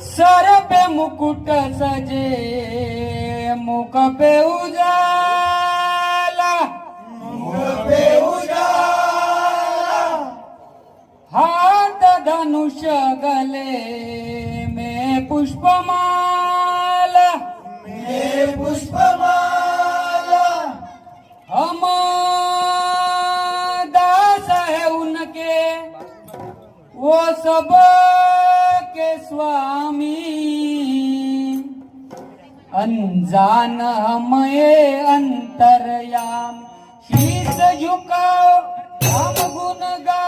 sir पे मुकुट सजे मुख पे उजाला, हाथ धनुष गले में पुष्पमाला, हम दास है उनके वो सब के स्वामी, अनजान हमें अंतरयाम, शीश झुकाओ हम गुण गा